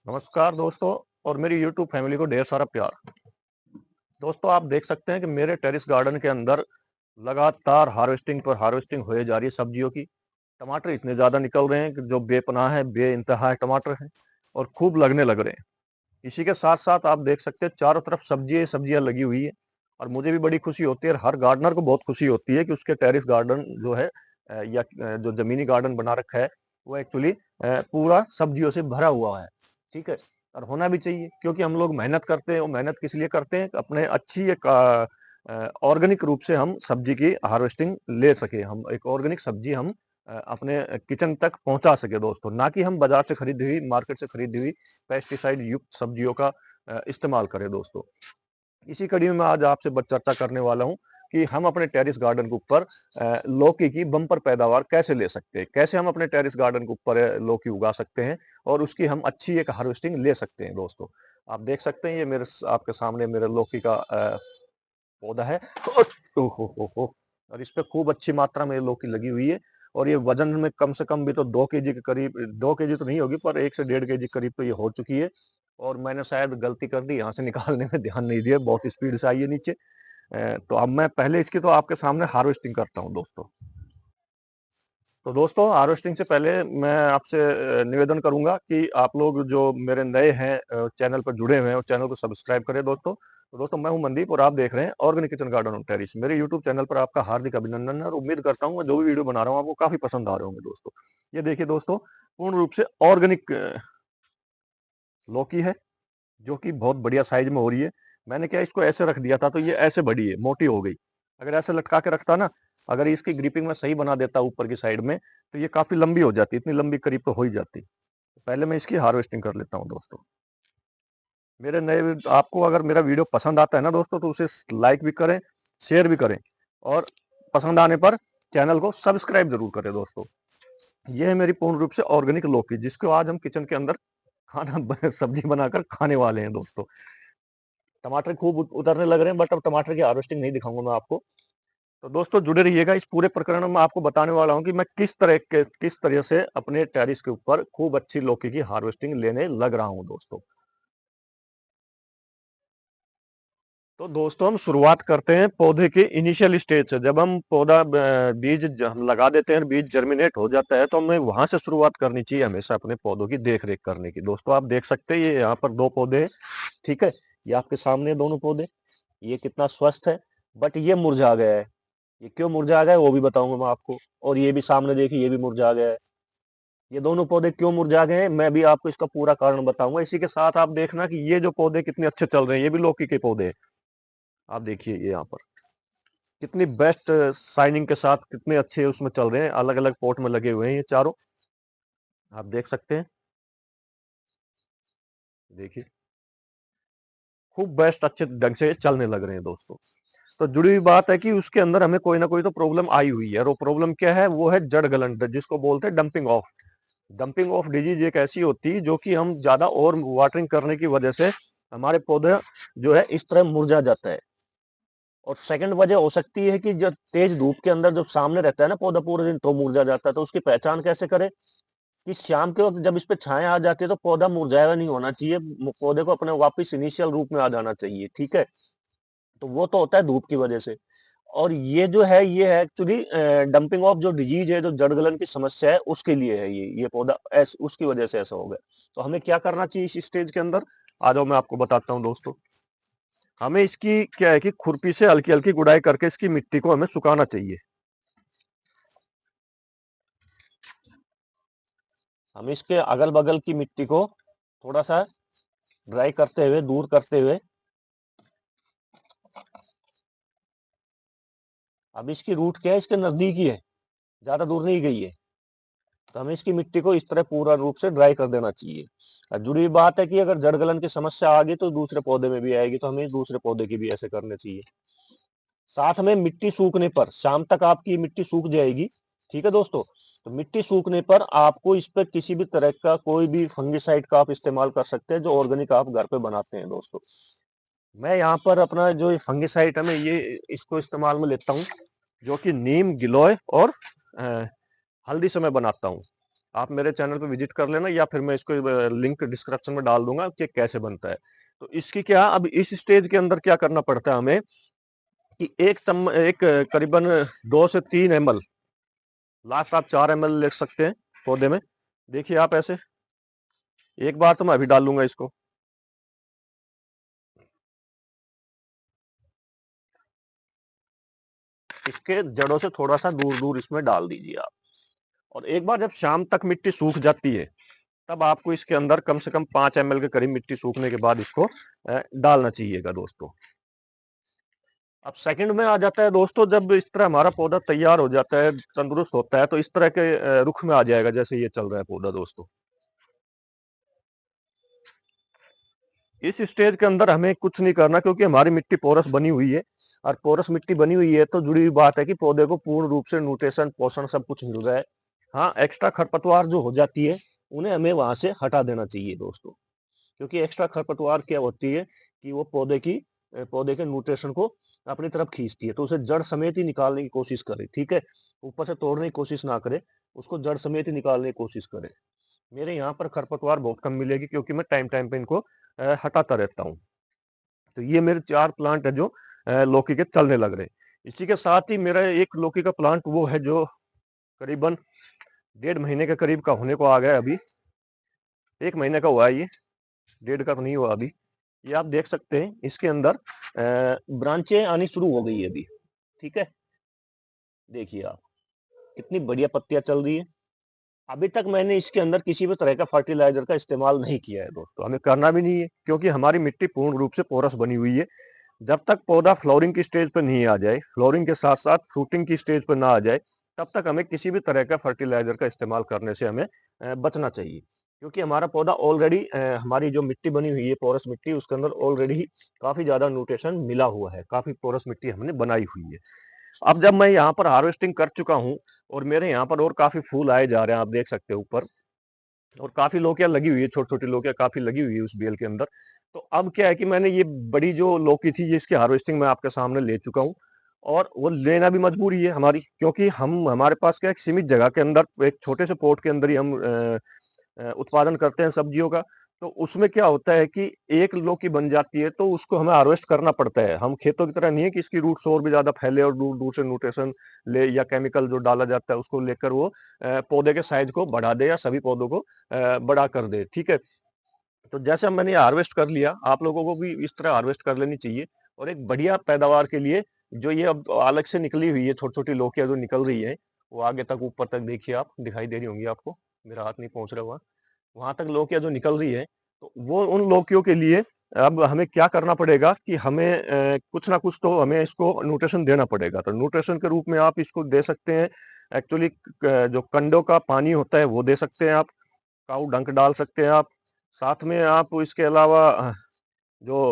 नमस्कार दोस्तों और मेरी YouTube फैमिली को ढेर सारा प्यार। दोस्तों आप देख सकते हैं कि मेरे टेरेस गार्डन के अंदर लगातार हार्वेस्टिंग पर हार्वेस्टिंग होए जा रही है सब्जियों की। टमाटर इतने ज़्यादा निकल रहे हैं कि जो बेपनाह है, बेइंतहा टमाटर हैं और खूब लगने लग रहे हैं। इसी के साथ-साथ आप देख सकते हैं चारों तरफ सब्जियाँ ही सब्जियाँ लगी हुई है और मुझे भी बड़ी खुशी होती है और हर गार्डनर को बहुत खुशी होती है कि उसके टेरेस गार्डन जो है जो ज़मीनी गार्डन बना रखा है, वो एक्चुअली पूरा सब्जियों से भरा हुआ है। ठीक है? और होना भी चाहिए क्योंकि हम लोग मेहनत करते हैं और मेहनत किस लिए करते हैं? अपने अच्छी एक ऑर्गेनिक रूप से हम सब्जी की हार्वेस्टिंग ले सकें। हम एक ऑर्गेनिक सब्जी हम अपने किचन तक पहुँचा सकें दोस्तों, ना कि हम बाज़ार से खरीदी हुई, मार्केट से खरीदी हुई पेस्टिसाइड युक्त सब्जियों का इस्तेमाल करें दोस्तों। इसी कड़ी में मैं आज आपसे चर्चा करने वाला हूँ कि हम अपने टेरेस गार्डन के ऊपर लौकी की बम्पर पैदावार कैसे ले सकते हैं, कैसे हम अपने टेरेस गार्डन के ऊपर लौकी उगा सकते हैं और उसकी हम अच्छी एक हार्वेस्टिंग ले सकते हैं दोस्तों। आप देख सकते हैं ये आपके सामने मेरे लौकी का पौधा है। तो हो और इस पे खूब अच्छी मात्रा में लौकी लगी हुई है और ये वजन में कम से कम भी तो 2 केजी के करीब, 2 केजी तो नहीं होगी पर 1 से डेढ़ केजी करीब तो ये हो चुकी है और मैंने शायद गलती कर दी, यहाँ से निकालने में ध्यान नहीं दिया, बहुत स्पीड से आई है नीचे। तो अब मैं पहले इसकी तो आपके सामने हार्वेस्टिंग करता हूँ दोस्तों। तो दोस्तों हार्वेस्टिंग से पहले मैं आपसे निवेदन करूंगा कि आप लोग जो मेरे नए हैं चैनल पर जुड़े हुए हैं, उस चैनल को सब्सक्राइब करें दोस्तों। तो दोस्तों मैं हूं मनदीप और आप देख रहे हैं organic kitchen garden on terrace. मेरे यूट्यूब चैनल पर आपका हार्दिक अभिनंदन है और उम्मीद करता हूं मैं जो भी वीडियो बना रहा हूं आपको काफी पसंद आ रहे होंगे दोस्तों। ये देखिए दोस्तों, पूर्ण रूप से ऑर्गेनिक लौकी है जो कि बहुत बढ़िया साइज में हो रही है। मैंने क्या इसको ऐसे रख दिया था तो ये ऐसे बड़ी है, मोटी हो गई। अगर ऐसे लटका के रखता ना, अगर इसकी ग्रिपिंग में सही बना देता ऊपर की साइड में, तो ये काफ़ी लंबी हो जाती, इतनी लंबी करीब तो हो ही जाती। पहले मैं इसकी हार्वेस्टिंग कर लेता हूँ दोस्तों। मेरे नए आपको अगर मेरा वीडियो पसंद आता है ना दोस्तों, तो उसे लाइक भी करें, शेयर भी करें और पसंद आने पर चैनल को सब्सक्राइब ज़रूर करें दोस्तों। ये है मेरी पूर्ण रूप से ऑर्गेनिक लौकी, जिसको आज हम किचन के अंदर खाना सब्जी बनाकर खाने वाले हैं दोस्तों। टमाटर खूब उतरने लग रहे हैं बट अब टमाटर की हार्वेस्टिंग नहीं दिखाऊंगा मैं आपको। तो दोस्तों जुड़े रहिएगा, इस पूरे प्रकरण में आपको बताने वाला हूं कि मैं किस तरह से अपने टेरिस के ऊपर खूब अच्छी लौकी की हार्वेस्टिंग लेने लग रहा हूं दोस्तों। तो दोस्तों हम शुरुआत करते हैं पौधे के इनिशियल स्टेज से। जब हम बीज हम लगा देते हैं, बीज जर्मिनेट हो जाता है, तो हमें वहां से शुरुआत करनी चाहिए हमेशा अपने पौधों की देख रेख करने की। दोस्तों आप देख सकते हैं ये यहाँ पर 2 पौधे हैं, ठीक है? ये आपके सामने दोनों पौधे, ये कितना स्वस्थ है, बट ये मुरझा गया है। ये क्यों मुरझा गया है वो भी बताऊंगा मैं आपको। और ये भी सामने देखिए, ये भी मुरझा गया है। ये दोनों पौधे क्यों मुरझा गए हैं मैं भी आपको इसका पूरा कारण बताऊंगा। इसी के साथ आप देखना कि ये जो पौधे कितने अच्छे चल रहे हैं, ये भी लौकी के पौधे हैं। आप देखिए ये यहाँ पर कितनी बेस्ट शाइनिंग के साथ कितने अच्छे उसमें चल रहे हैं, अलग अलग पॉट में लगे हुए हैं ये चारों। आप देख सकते हैं, देखिए खूब बेस्ट अच्छे ढंग से चलने लग रहे हैं दोस्तों। तो जुड़ी हुई बात है कि उसके अंदर हमें कोई ना कोई तो प्रॉब्लम आई हुई है और वो प्रॉब्लम क्या है? वो है जड़ गलन, जिसको बोलते हैं dumping of. Dumping of disease एक ऐसी होती है जो कि हम ज्यादा ओवर वाटरिंग करने की वजह से हमारे पौधे जो है इस तरह मुरझा जाता है। और सेकंड वजह हो सकती है कि जब तेज धूप के अंदर जब सामने रहता है ना पौधा पूरे दिन, तो मुरझा जाता है। तो उसकी पहचान कैसे करें? कि शाम के वक्त जब इस पे छाया आ जाती है तो पौधा मुरझाया हुआ नहीं होना चाहिए, पौधे को अपने वापस इनिशियल रूप में आ जाना चाहिए, ठीक है? तो वो तो होता है धूप की वजह से। और ये जो है ये है एक्चुअली डंपिंग ऑफ जो डिजीज है, जो जड़ गलन की समस्या है, उसके लिए है ये पौधा उसकी वजह से ऐसा हो गया। तो हमें क्या करना चाहिए इस स्टेज के अंदर? आ जाओ मैं आपको बताता हूँ दोस्तों। हमें इसकी क्या है कि खुरपी से हल्की हल्की गुड़ाई करके इसकी मिट्टी को हमें सुखाना चाहिए। हम इसके अगल बगल की मिट्टी को थोड़ा सा ड्राई करते हुए, दूर करते हुए, अब इसकी रूट क्या है, इसके नजदीक ही है, ज्यादा दूर नहीं गई है। तो हमें इसकी मिट्टी को इस तरह पूरा रूप से ड्राई कर देना चाहिए। और जुड़ी हुई बात है कि अगर जड़ गलन की समस्या आ गई तो दूसरे पौधे में भी आएगी, तो हमें दूसरे पौधे की भी ऐसे करने चाहिए। साथ में मिट्टी सूखने पर, शाम तक आपकी मिट्टी सूख जाएगी, ठीक है दोस्तों? तो मिट्टी सूखने पर आपको इस पर किसी भी तरह का कोई भी फंगिसाइड का आप इस्तेमाल कर सकते हैं, जो ऑर्गेनिक आप घर पे बनाते हैं दोस्तों। मैं यहाँ पर अपना जो ये फंगिसाइड है, मैं ये इसको इस्तेमाल में लेता हूँ, जो कि नीम, गिलोय और अ, हल्दी से मैं बनाता हूँ। आप मेरे चैनल पे विजिट कर लेना, या फिर मैं इसको लिंक डिस्क्रिप्शन में डाल दूंगा कि कैसे बनता है। तो इसकी क्या, अब इस स्टेज के अंदर क्या करना पड़ता है हमें कि एक करीबन 2 से 3 ml, लास्ट आप 4 ml ले सकते हैं पौधे में। देखिए आप ऐसे, एक बार तो मैं अभी डाल लूंगा इसको। इसके जड़ों से थोड़ा सा दूर दूर इसमें डाल दीजिए आप। और एक बार जब शाम तक मिट्टी सूख जाती है, तब आपको इसके अंदर कम से कम 5 ml के करीब मिट्टी सूखने के बाद इसको डालना चाहिएगा दोस्तों। अब सेकंड में आ जाता है दोस्तों, जब इस तरह हमारा पौधा तैयार हो जाता है, तंदुरुस्त होता है, तो इस तरह के रुख में आ जाएगा जैसे ये चल रहा है पौधा दोस्तों। इस स्टेज के अंदर हमें कुछ नहीं करना, क्योंकि हमारी मिट्टी पोरस बनी हुई है। और पोरस मिट्टी बनी हुई है तो जुड़ी हुई बात है कि पौधे को पूर्ण रूप से न्यूट्रिशन, पोषण सब कुछ मिल रहा है। हाँ, एक्स्ट्रा खरपतवार जो हो जाती है उन्हें हमें वहां से हटा देना चाहिए दोस्तों। क्योंकि एक्स्ट्रा खरपतवार क्या होती है कि वो पौधे के न्यूट्रिशन को अपनी तरफ खींचती है, तो उसे जड़ समेत ही निकालने की कोशिश करे। ठीक है, ऊपर से तोड़ने की कोशिश ना करे, उसको जड़ समेत ही निकालने की कोशिश करे। मेरे यहाँ पर खरपतवार बहुत कम मिलेगी, क्योंकि मैं टाइम टाइम पे इनको हटाता रहता हूँ। तो ये मेरे 4 प्लांट है जो लौकी के चलने लग रहे। इसी के साथ ही मेरा एक लौकी का प्लांट वो है जो करीबन 1.5 महीने के करीब का होने को आ गया है। अभी 1 महीने का हुआ है ये, 1.5 का तो नहीं हुआ अभी। ये आप देख सकते हैं इसके अंदर ब्रांचें आनी शुरू हो गई है अभी। ठीक है, देखिए आप कितनी बढ़िया पत्तियां चल रही है। अभी तक मैंने इसके अंदर किसी भी तरह का फर्टिलाइजर का इस्तेमाल नहीं किया है दोस्तों, हमें करना भी नहीं है, क्योंकि हमारी मिट्टी पूर्ण रूप से पोरस बनी हुई है। जब तक पौधा फ्लोरिंग की स्टेज पर नहीं आ जाए, फ्लोरिंग के साथ साथ फ्रूटिंग की स्टेज पर ना आ जाए, तब तक हमें किसी भी तरह का फर्टिलाइजर का इस्तेमाल करने से हमें बचना चाहिए। क्योंकि हमारा पौधा ऑलरेडी, हमारी जो मिट्टी बनी हुई है पोरस मिट्टी, उसके अंदर ऑलरेडी काफी ज्यादा न्यूट्रिशन मिला हुआ है, काफी पोरस मिट्टी हमने बनाई हुई है। अब जब मैं यहाँ पर हार्वेस्टिंग कर चुका हूँ और मेरे यहाँ पर और काफी फूल आए जा रहे हैं, आप देख सकते हो ऊपर, और काफी लौकियां लगी हुई है, छोटी छोटी लौकियां काफी लगी हुई है उस बेल के अंदर। तो अब क्या है कि मैंने ये बड़ी जो लौकी थी, ये इसकी हार्वेस्टिंग मैं आपके सामने ले चुका हूँ। और वो लेना भी मजबूरी है हमारी, क्योंकि हम हमारे पास क्या, एक सीमित जगह के अंदर, एक छोटे से पोर्ट के अंदर ही हम उत्पादन करते हैं सब्जियों का। तो उसमें क्या होता है कि एक लौकी बन जाती है तो उसको हमें हार्वेस्ट करना पड़ता है। हम खेतों की तरह नहीं है कि इसकी रूट्स और भी ज्यादा फैले और दूर दूर से न्यूट्रिशन ले, या केमिकल जो डाला जाता है उसको लेकर वो पौधे के साइज को बढ़ा दे या सभी पौधों को बड़ा कर दे। ठीक है, तो जैसे मैंने हार्वेस्ट कर लिया, आप लोगों को भी इस तरह हार्वेस्ट कर लेनी चाहिए। और एक बढ़िया पैदावार के लिए, जो ये अब अलग से निकली हुई है छोटी छोटी लौकियां जो निकल रही है, वो आगे तक ऊपर तक देखिए, आप दिखाई दे रही होंगी आपको, मेरा हाथ नहीं पहुंच रहा हुआ, वहां तक लौकियां जो निकल रही है, तो वो उन लौकियों के लिए अब हमें क्या करना पड़ेगा कि हमें कुछ ना कुछ तो हमें इसको न्यूट्रिशन देना पड़ेगा। तो न्यूट्रिशन के रूप में आप इसको दे सकते हैं, एक्चुअली जो कंडों का पानी होता है वो दे सकते हैं आप, काऊ डंक डाल सकते हैं आप, साथ में आप इसके अलावा जो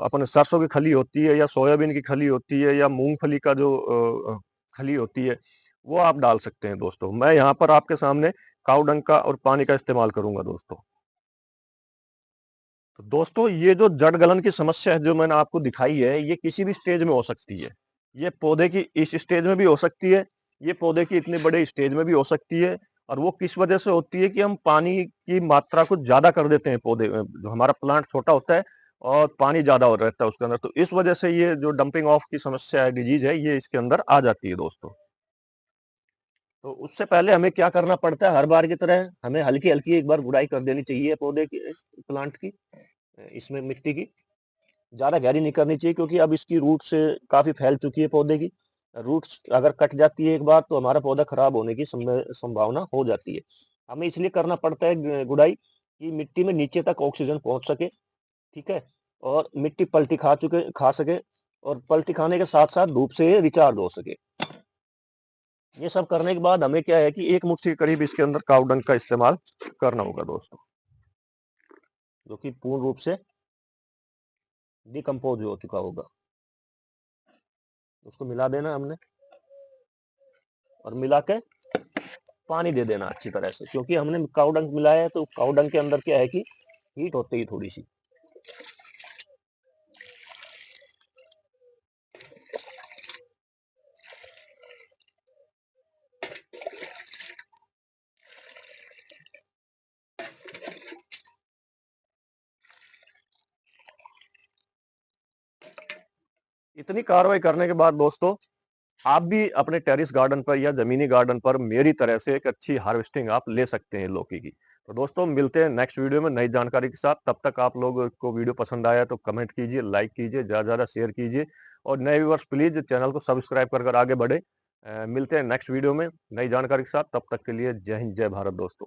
अपने सरसों की खली होती है, या सोयाबीन की खली होती है, या मूंगफली का जो खली होती है, वो आप डाल सकते हैं दोस्तों। मैं यहाँ पर आपके सामने काऊ डंक का और पानी का इस्तेमाल करूंगा दोस्तों। तो दोस्तों, ये जो जड़ गलन की समस्या है जो मैंने आपको दिखाई है, ये किसी भी स्टेज में हो सकती है। ये पौधे की इस स्टेज में भी हो सकती है, ये पौधे की इतने बड़े स्टेज में भी हो सकती है। और वो किस वजह से होती है कि हम पानी की मात्रा को ज्यादा कर देते हैं पौधे जो हमारा प्लांट छोटा होता है और पानी ज्यादा हो रहता है उसके अंदर, तो इस वजह से ये जो डंपिंग ऑफ की समस्या है, डिजीज है, ये इसके अंदर आ जाती है दोस्तों। तो उससे पहले हमें क्या करना पड़ता है, हर बार की तरह हमें हल्की हल्की एक बार गुड़ाई कर देनी चाहिए पौधे की, प्लांट की, इसमें मिट्टी की ज्यादा गहरी नहीं करनी चाहिए, क्योंकि अब इसकी रूट से काफी फैल चुकी है पौधे की। रूट्स अगर कट जाती है एक बार, तो हमारा पौधा खराब होने की संभावना हो जाती है। हमें इसलिए करना पड़ता है गुड़ाई, कि मिट्टी में नीचे तक ऑक्सीजन पहुंच सके। ठीक है, और मिट्टी पलटी खा सके, और पलटी खाने के साथ साथ धूप से रिचार्ज हो सके। ये सब करने के बाद हमें क्या है कि 1 मुट्ठी के करीब इसके अंदर काऊ डंक का इस्तेमाल करना होगा दोस्तों, जो कि पूर्ण रूप से डिकम्पोज हो चुका होगा। उसको मिला देना हमने, और मिला के पानी दे देना अच्छी तरह से, क्योंकि हमने काऊ डंक मिलाया है, तो काऊ डंक के अंदर क्या है कि हीट होती है थोड़ी सी। इतनी कार्रवाई करने के बाद दोस्तों आप भी अपने टेरिस गार्डन पर या जमीनी गार्डन पर मेरी तरह से एक अच्छी हार्वेस्टिंग आप ले सकते हैं लौकी की। तो दोस्तों मिलते हैं नेक्स्ट वीडियो में नई जानकारी के साथ। तब तक आप लोगों को वीडियो पसंद आया तो कमेंट कीजिए, लाइक कीजिए, ज़्यादा से ज़्यादा शेयर कीजिए और नए व्यूअर्स प्लीज चैनल को सब्सक्राइब कर आगे बढ़े। मिलते हैं नेक्स्ट वीडियो में नई जानकारी के साथ। तब तक के लिए जय हिंद, जय भारत दोस्तों।